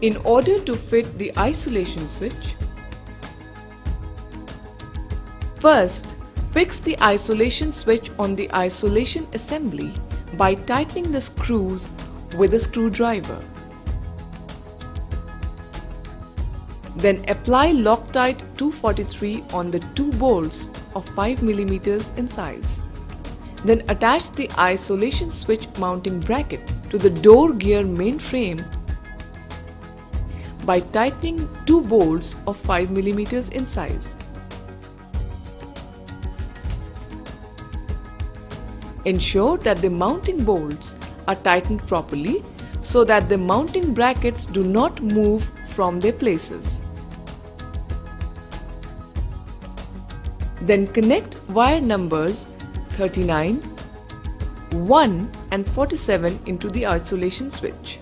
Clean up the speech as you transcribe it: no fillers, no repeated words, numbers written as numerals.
In order to fit the isolation switch, first fix the isolation switch on the isolation assembly by tightening the screws with a screwdriver. Then apply Loctite 243 on the two bolts of 5 mm in size. Then attach the isolation switch mounting bracket to the door gear main frame by tightening two bolts of 5 mm in size. Ensure that the mounting bolts are tightened properly so that the mounting brackets do not move from their places. Then connect wire numbers 39, 1 and 47 into the isolation switch.